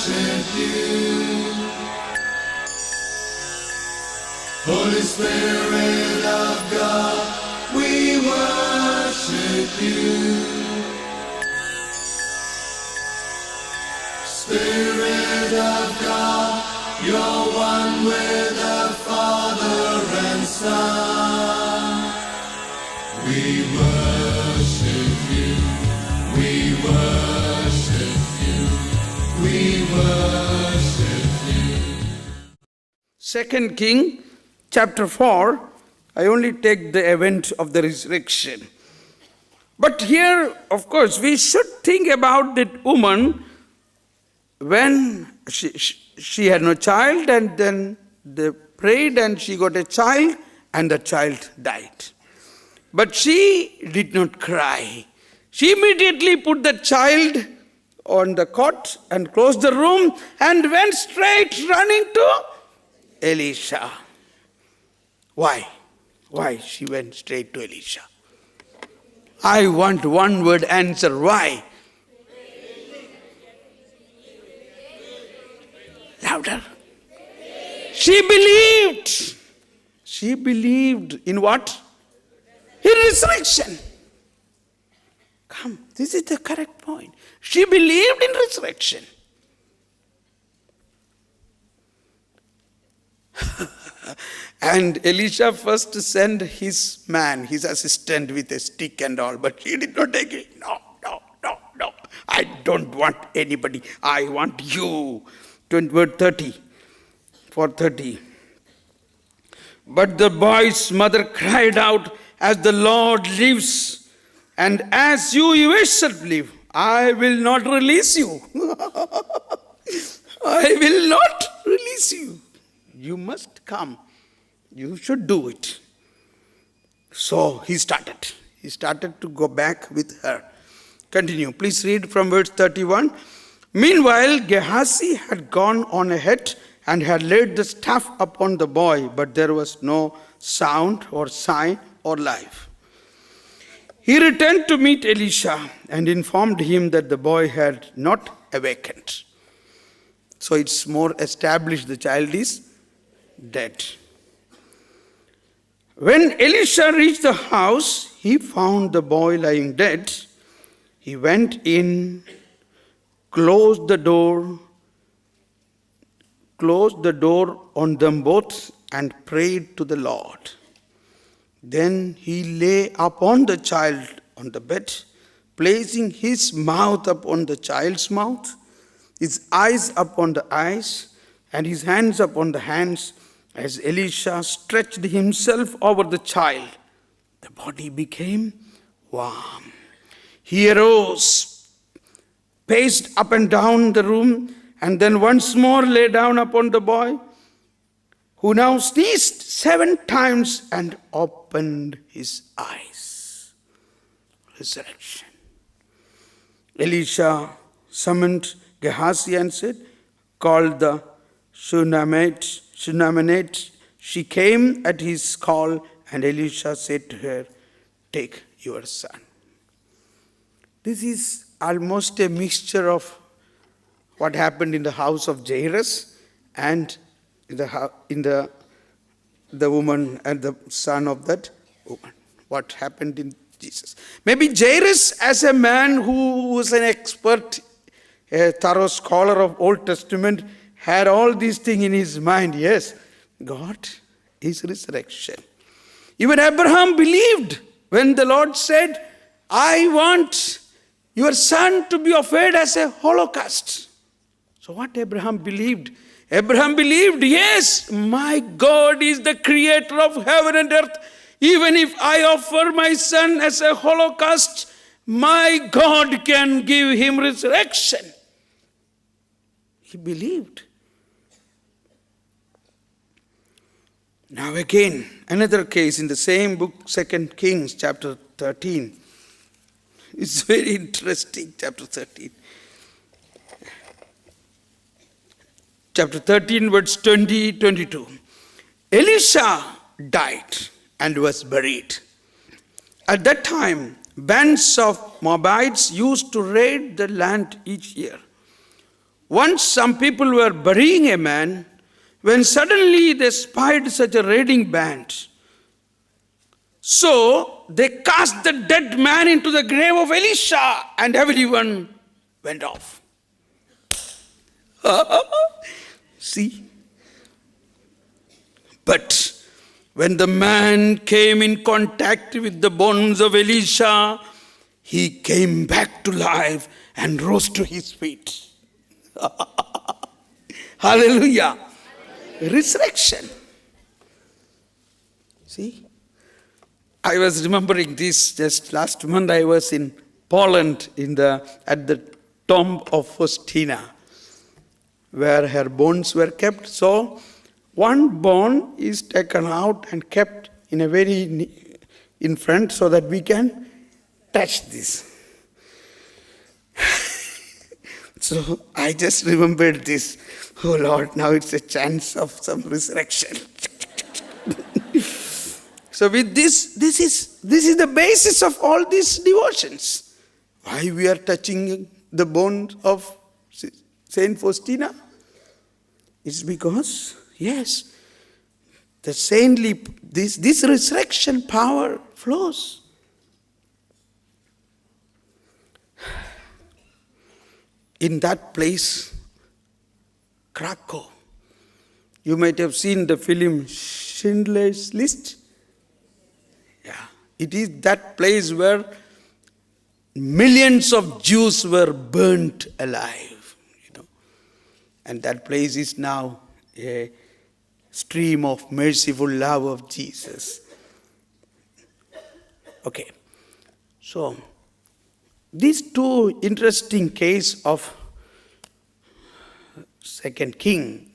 worship you. Holy Spirit of God, we worship you. Spirit of God, you're one with the Father and Son. We worship you, we worship you, we worship you. 2 King chapter 4, I only take the event of the resurrection. But here, of course, we should think about that woman when she had no child, and then they prayed and she got a child and the child died. But she did not cry. She immediately put the child on the cot and closed the room and went straight running to Elisha. Why? Why she went straight to Elisha? I want one word answer. Why? Louder. She believed. She believed in what? In resurrection. Come, this is the correct point. She believed in resurrection. And Elisha first sent his man, his assistant with a stick and all, but he did not agree. No. I don't want anybody. I want you. Verse 30. 4:30. But the boy's mother cried out, as the Lord lives, and as you yourself live, I will not release you. I will not release you. You must come. You should do it. So he started. He started to go back with her. Continue. Please read from verse 31. Meanwhile, Gehazi had gone on ahead and had laid the staff upon the boy, but there was no sound or sign or life. He returned to meet Elisha and informed him that the boy had not awakened. So it's more established the child is dead. When Elisha reached the house, he found the boy lying dead. He went in, closed the door on them both, and prayed to the Lord. Then he lay upon the child on the bed, placing his mouth upon the child's mouth, his eyes upon the eyes, and his hands upon the hands. As Elisha stretched himself over the child, the body became warm. He arose, paced up and down the room, and then once more lay down upon the boy, who now sneezed 7 times and opened his eyes. Resurrection. Elisha summoned Gehazi and said, called the Shunammite. She came at his call, and Elisha said to her, take your son. This is almost a mixture of what happened in the house of Jairus and in the woman and the son of that woman. What happened in Jesus. Maybe Jairus, as a man who was an expert, a thorough scholar of Old Testament, had all these things in his mind. Yes, God is resurrection. Even Abraham believed when the Lord said, I want your son to be offered as a holocaust. So what Abraham believed? Abraham believed, yes, my God is the creator of heaven and earth. Even if I offer my son as a holocaust, my God can give him resurrection. He believed. Now again, another case in the same book, 2 Kings chapter 13. It's very interesting, chapter 13. Chapter 13, verse 20-22. Elisha died and was buried. At that time, bands of Moabites used to raid the land each year. Once some people were burying a man, when suddenly they spied such a raiding band. So they cast the dead man into the grave of Elisha, and everyone went off. See? But when the man came in contact with the bones of Elisha, he came back to life and rose to his feet. Hallelujah. Resurrection. See? I was remembering this just last month. I was in Poland at the tomb of Faustina, where her bones were kept. So one bone is taken out and kept in front so that we can touch this. So I just remembered this. Oh Lord, now it's a chance of some resurrection. So with this is the basis of all these devotions. Why we are touching the bones of Saint Faustina? It's because, yes, the saintly, this resurrection power flows. In that place, Krakow, you might have seen the film Schindler's List. Yeah, it is that place where millions of Jews were burnt alive, and that place is now a stream of merciful love of Jesus. Okay, so these two interesting case of Second King,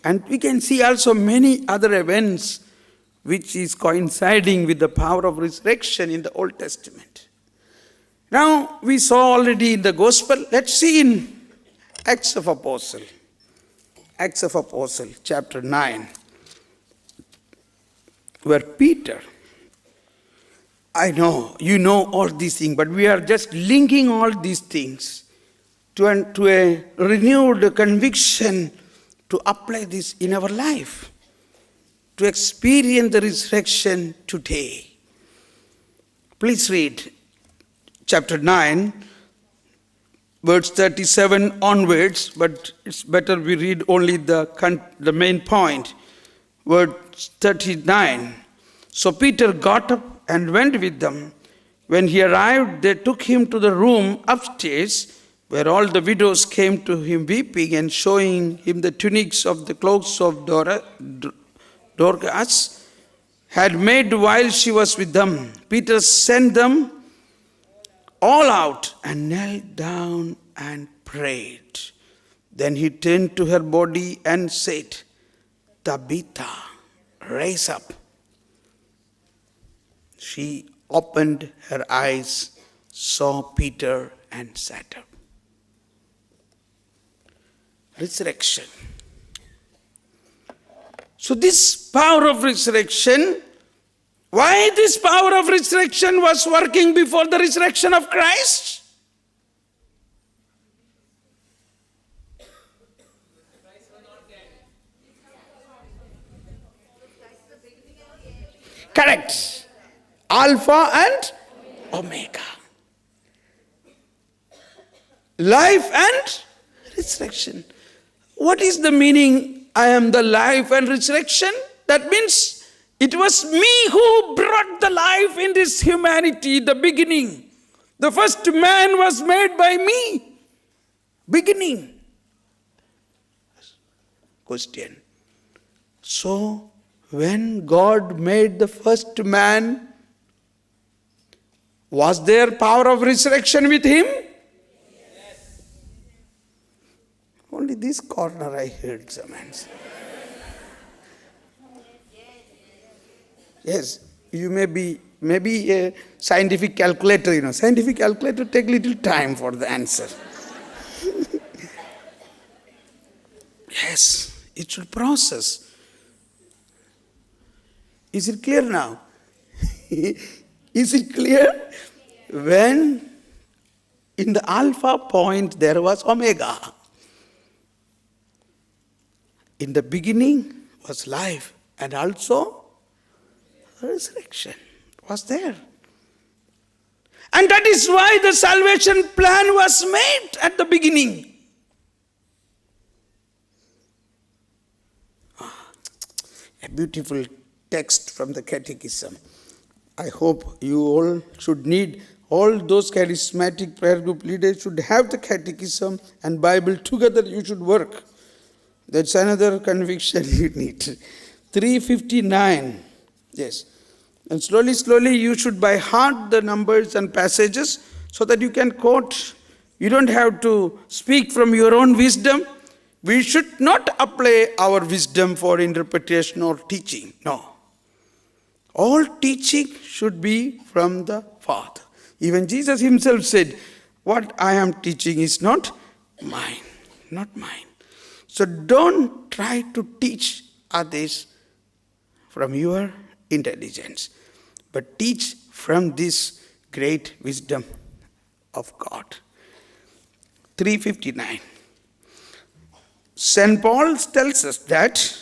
and we can see also many other events which is coinciding with the power of resurrection in the Old Testament. Now, we saw already in the Gospel. Let's see in Acts of Apostle, chapter 9, where Peter, I know, you know all these things, but we are just linking all these things to a renewed conviction to apply this in our life, to experience the resurrection today. Please read chapter 9, verse 37 onwards, but it's better we read only the main point. Verse 39. So Peter got up and went with them. When he arrived, they took him to the room upstairs, where all the widows came to him weeping and showing him the tunics of the clothes of Dorcas had made while she was with them. Peter sent them all out and knelt down and prayed. Then he turned to her body and said, Tabitha, rise up. She opened her eyes, saw Peter, and sat up. Resurrection. So this power of resurrection, why this power of resurrection was working before the resurrection of Christ? Correct. Alpha and Omega. Life and resurrection. What is the meaning, I am the life and resurrection? That means it was me who brought the life in this humanity, the beginning. The first man was made by me. Beginning. Question. So, when God made the first man, was there power of resurrection with him? Yes. Only this corner I heard some answer. Yes, you may be a scientific calculator, Scientific calculator take little time for the answer. Yes, it should process. Is it clear now? Is it clear? When in the alpha point there was omega. In the beginning was life, and also resurrection was there. And that is why the salvation plan was made at the beginning. A beautiful text from the Catechism. I hope you all should need, all those charismatic prayer group leaders should have the Catechism and Bible together. You should work. That's another conviction you need. 359. Yes. And slowly you should by heart the numbers and passages so that you can quote. You don't have to speak from your own wisdom. We should not apply our wisdom for interpretation or teaching. No. All teaching should be from the Father. Even Jesus himself said, what I am teaching is not mine. Not mine. So don't try to teach others from your intelligence, but teach from this great wisdom of God. 359. St. Paul tells us that,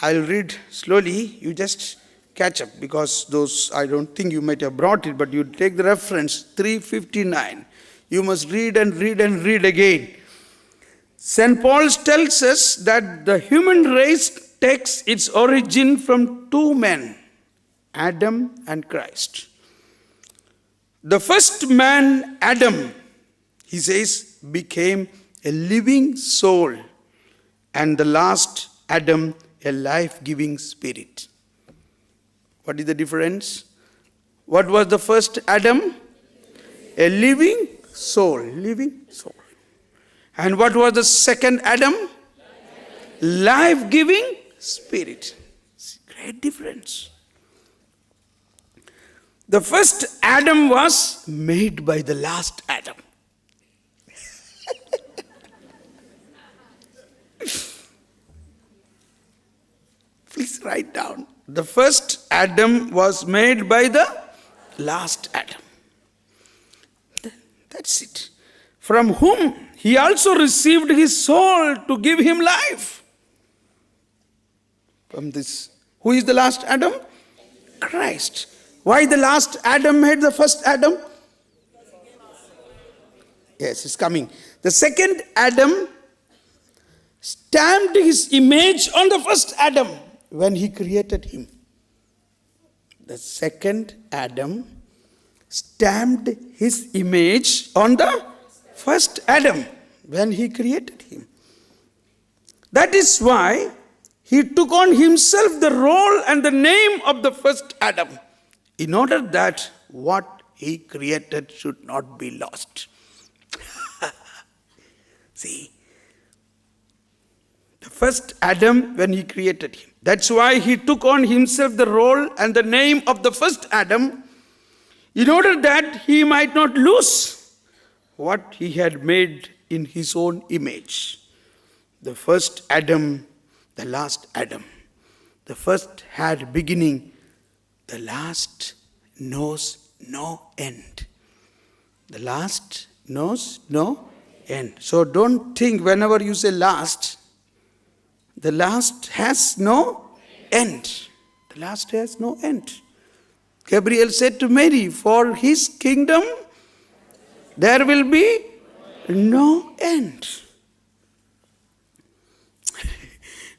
I'll read slowly, you just catch up, because those, I don't think you might have brought it, but you take the reference, 359. You must read and read and read again. St. Paul tells us that the human race takes its origin from two men, Adam and Christ. The first man, Adam, he says, became a living soul, and the last Adam, a life-giving spirit. What is the difference? What was the first Adam? A living soul. Living soul. And what was the second Adam? Life-giving spirit. It's a great difference. The first Adam was made by the last Adam. Please write down. The first Adam was made by the last Adam. That's it. From whom he also received his soul to give him life. From this. Who is the last Adam? Christ. Why the last Adam made the first Adam? Yes, it's coming. The second Adam stamped his image on the first Adam when he created him. The second Adam stamped his image on the first Adam when he created him. That is why he took on himself the role and the name of the first Adam, in order that what he created should not be lost. See, the first Adam when he created him. That's why he took on himself the role and the name of the first Adam, in order that he might not lose what he had made in his own image. The first Adam, the last Adam. The first had beginning, the last knows no end. The last knows no end. So don't think whenever you say last, the last has no end. The last has no end. Gabriel said to Mary, for his kingdom there will be no end.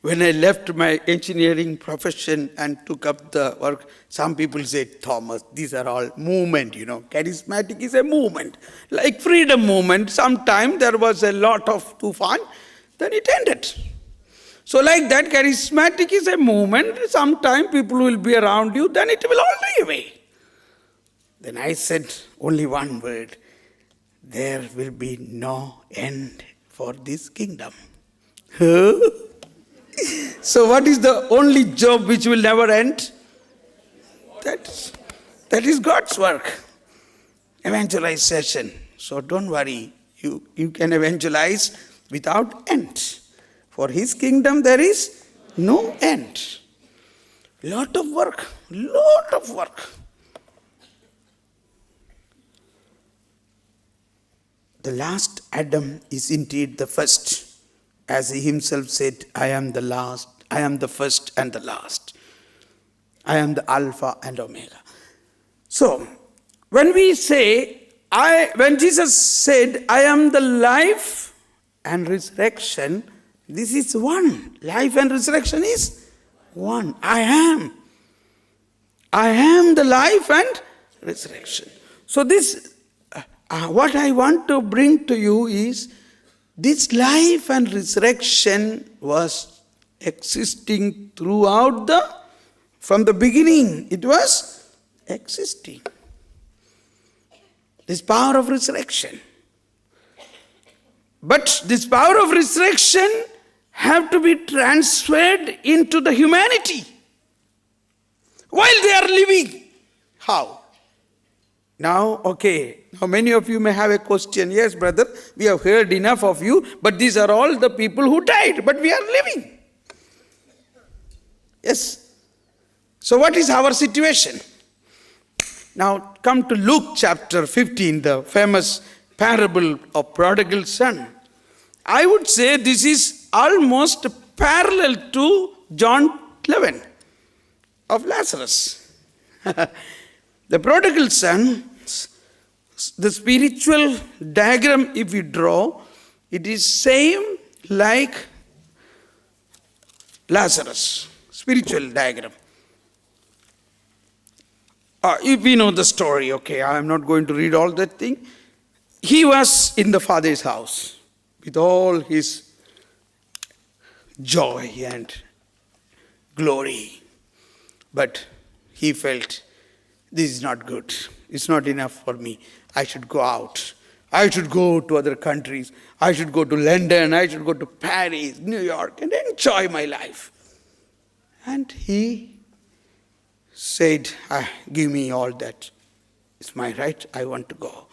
When I left my engineering profession and took up the work, some people said, Thomas, these are all movement, Charismatic is a movement. Like freedom movement, sometime there was a lot of tufan, then it ended. So like that, charismatic is a movement. Sometime people will be around you, then it will all die away. Then I said only one word. There will be no end for this kingdom. So what is the only job which will never end? That is God's work. Evangelization. So don't worry. You can evangelize without end. For his kingdom there is no end. Lot of work. The last Adam is indeed the first. As he himself said, I am the last, I am the first and the last. I am the Alpha and Omega. So, when we say, when Jesus said, I am the life and resurrection, this is one. Life and resurrection is one. I am. I am the life and resurrection. So this, what I want to bring to you is, this life and resurrection was existing throughout from the beginning. It was existing. This power of resurrection. But this power of resurrection have to be transferred into the humanity while they are living. How? Now, now many of you may have a question. Yes, brother, we have heard enough of you, but these are all the people who died, but we are living. Yes. So what is our situation? Now come to Luke chapter 15, the famous parable of prodigal son. I would say this is almost parallel to John 11 of Lazarus. The prodigal son, the spiritual diagram if we draw, it is same like Lazarus, spiritual diagram. If we know the story, I am not going to read all that thing. He was in the Father's house with all his joy and glory. But he felt, this is not good. It's not enough for me. I should go out. I should go to other countries. I should go to London. I should go to Paris, New York, and enjoy my life. And he said, give me all that. It's my right. I want to go.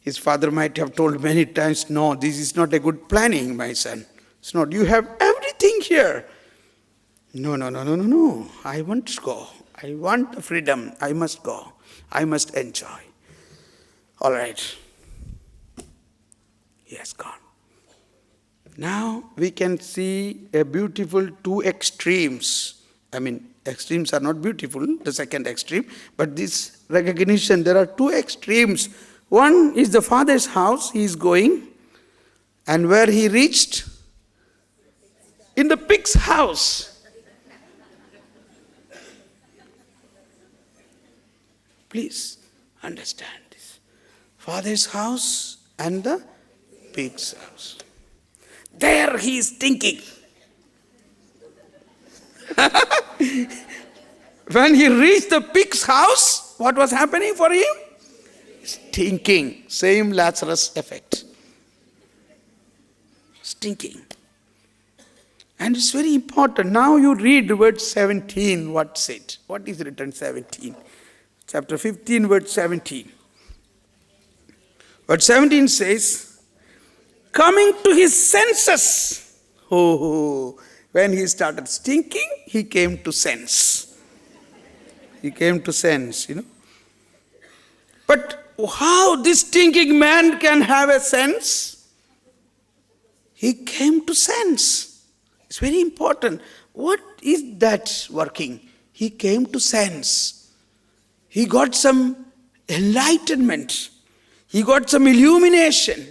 His father might have told many times, no, this is not a good planning, my son. It's not. You have everything here. No. I want to go. I want the freedom. I must go. I must enjoy. All right. He has gone. Now we can see a beautiful two extremes. Extremes are not beautiful, the second extreme, but this recognition, there are two extremes. One is the Father's house, he is going, and where he reached? In the pig's house. Please understand this. Father's house and the pig's house. There he is thinking. When he reached the pig's house, what was happening for him? Stinking. Same Lazarus effect. Stinking. And it's very important. Now you read verse 17, what's it? What is written 17? Chapter 15, verse 17. Verse 17 says, coming to his senses. When he started stinking, he came to sense. He came to sense, But how this stinking man can have a sense? He came to sense. It's very important. What is that working? He came to sense. He got some enlightenment. He got some illumination.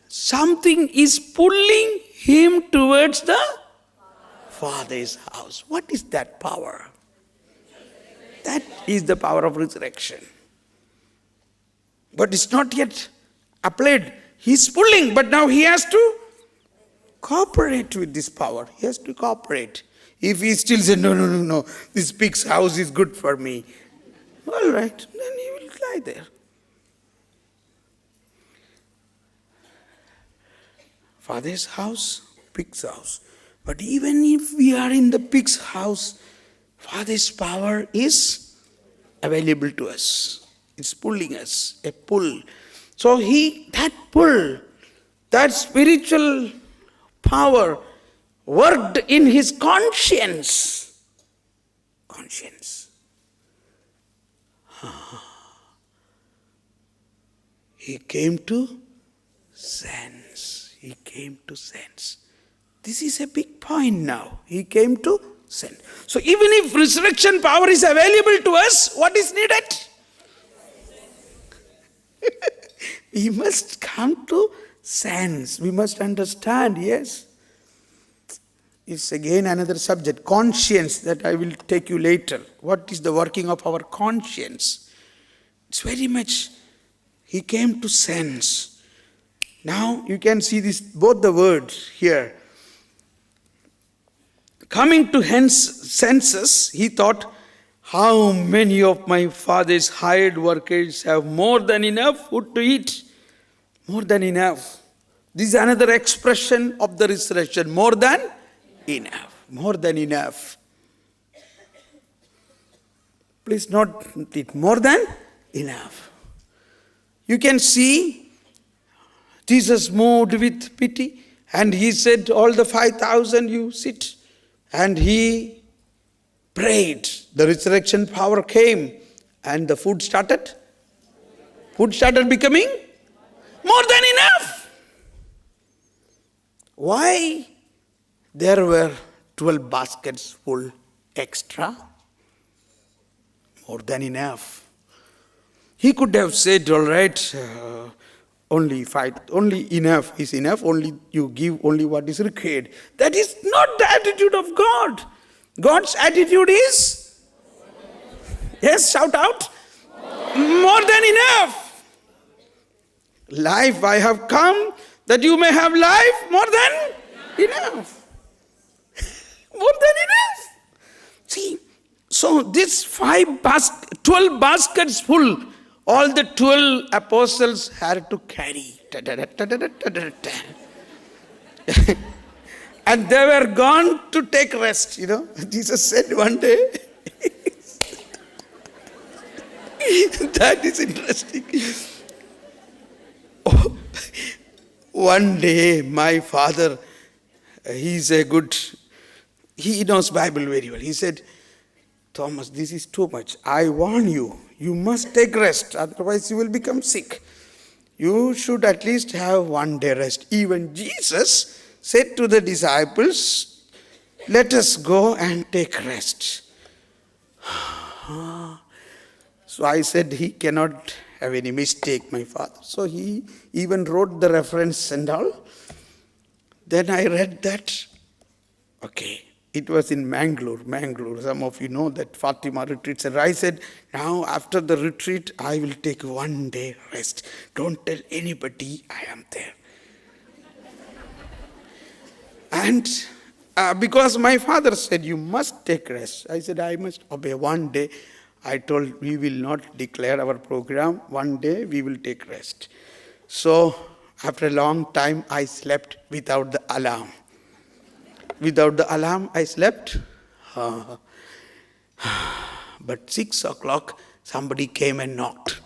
Something is pulling him towards the Father's house. What is that power? That is the power of resurrection. But it's not yet applied. He's pulling, but now he has to cooperate with this power. He has to cooperate. If he still says, no, this pig's house is good for me. All right, then he will lie there. Father's house, pig's house. But even if we are in the pig's house, Father's power is available to us. It's pulling us, a pull. So that pull, that spiritual power worked in his conscience. He came to sense. He came to sense. This is a big point now. He came to sense. So even if resurrection power is available to us, what is needed? We must come to sense. We must understand, yes. It's again another subject, conscience, that I will take you later. What is the working of our conscience? It's very much, he came to sense. Now you can see this, both the words here. Coming to senses, he thought, how many of my father's hired workers have more than enough food to eat? More than enough. This is another expression of the resurrection. More than enough. More than enough. Please note it. More than enough. You can see Jesus moved with pity, and he said, all the 5,000 you sit. And he prayed. The resurrection power came, and the food started. Food started becoming more than enough. Why? There were 12 baskets full extra. More than enough. He could have said, all right, only enough is enough, only you give only what is required. That is not the attitude of God. God's attitude is, yes, shout out, more than enough. Life, I have come that you may have life more than enough. More than enough. See, so this 12 baskets full, all the 12 apostles had to carry. And they were gone to take rest, Jesus said one day. That is interesting. Oh, one day my father, he knows Bible very well. He said, Thomas, this is too much. I warn you, you must take rest, otherwise you will become sick. You should at least have one day rest. Even Jesus said to the disciples, let us go and take rest. So I said, he cannot have any mistake, my father. So he even wrote the reference and all. Then I read that. Okay, it was in Mangalore. Some of you know that Fatima retreat. And I said, now after the retreat, I will take one day rest. Don't tell anybody I am there. And because my father said, you must take rest. I said, I must obey. One day, I told, we will not declare our program. One day, we will take rest. So, after a long time, I slept without the alarm. Without the alarm, I slept. But 6 o'clock, somebody came and knocked.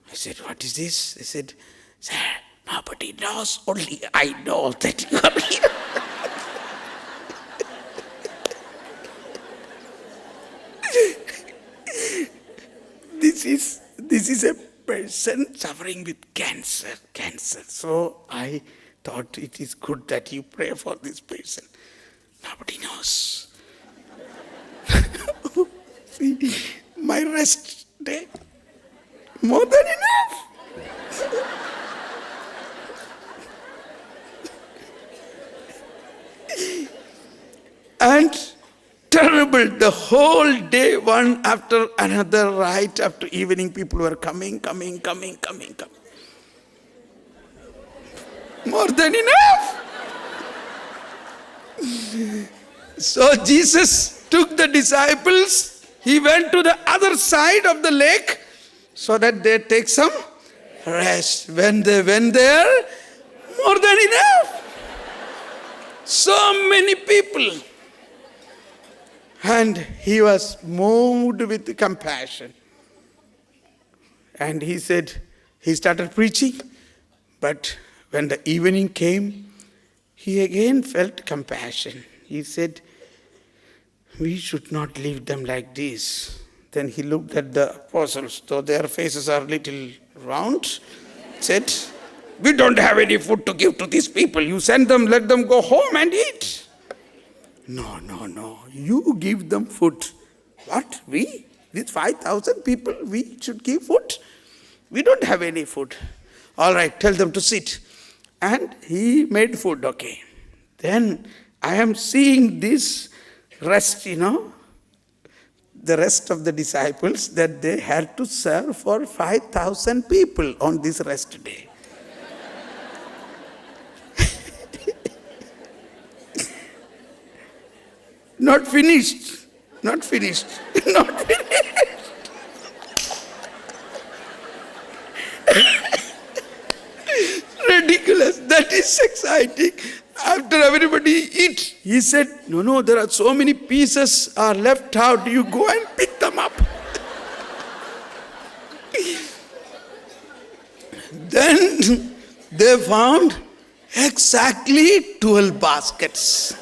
I said, what is this? They said, sir, nobody knows, only I know that you are here. This is a person suffering with cancer. So I thought it is good that you pray for this person. Nobody knows. See, my rest day, more than enough. And terrible, the whole day, one after another, right after evening, people were coming. More than enough. So Jesus took the disciples, he went to the other side of the lake so that they take some rest. When they went there, more than enough. So many people. And he was moved with compassion. And he said, he started preaching, but when the evening came, he again felt compassion. He said, we should not leave them like this. Then he looked at the apostles, though their faces are little round, said, we don't have any food to give to these people. You send them, let them go home and eat. No. You give them food. What? We? These 5,000 people, we should give food? We don't have any food. All right, tell them to sit. And he made food, okay. Then I am seeing this rest, the rest of the disciples, that they had to serve for 5,000 people on this rest day. Not finished. Ridiculous. That is exciting. After everybody eat, he said, no, there are so many pieces are left out. You go and pick them up. Then they found exactly 12 baskets.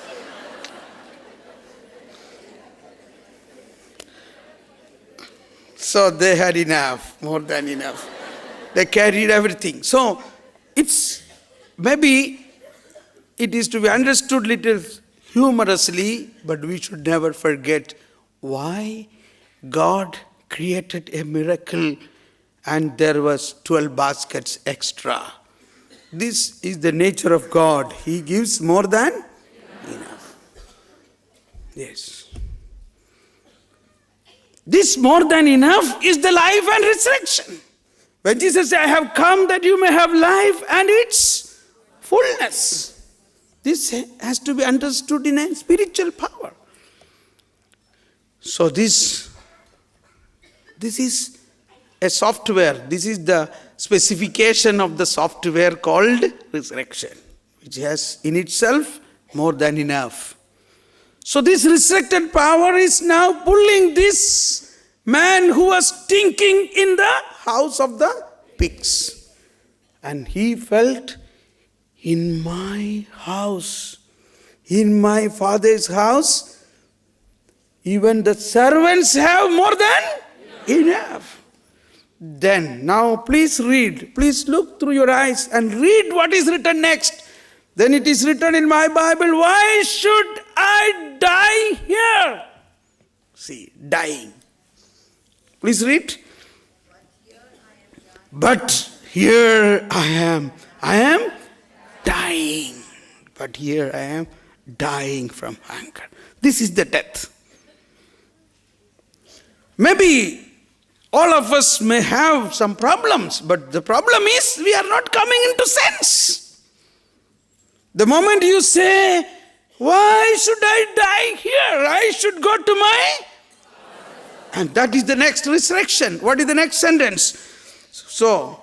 So they had enough, more than enough. They carried everything. So maybe it is to be understood little humorously, but we should never forget why God created a miracle and there was 12 baskets extra. This is the nature of God. He gives more than enough. Yes. This more than enough is the life and resurrection. When Jesus said, I have come that you may have life and its fullness. This has to be understood in a spiritual power. So this is a software. This is the specification of the software called resurrection, which has in itself more than enough. So this resurrected power is now pulling this man who was stinking in the house of the pigs. And he felt, in my house, in my Father's house, even the servants have more than enough. Then, now please read. Please look through your eyes and read what is written next. Then it is written in my Bible, why should I die here? See, dying. Please read. But here I am. I am dying. But here I am dying from hunger. This is the death. Maybe all of us may have some problems, but the problem is we are not coming into sense. The moment you say, why should I die here? I should go to my... And that is the next resurrection. What is the next sentence? So,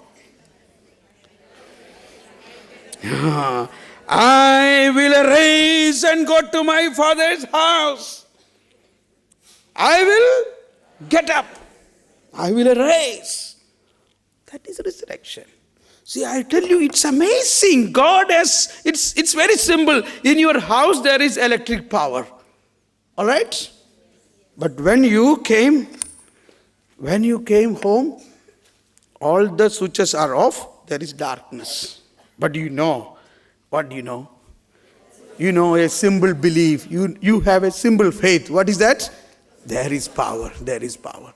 I will arise and go to my Father's house. I will get up. I will arise. That is resurrection. See, I tell you, it's amazing. God has, it's very simple. In your house, there is electric power. All right? But when you came home, all the switches are off. There is darkness. But you know, what do you know? You know a simple belief. You have a simple faith. What is that? There is power. There is power.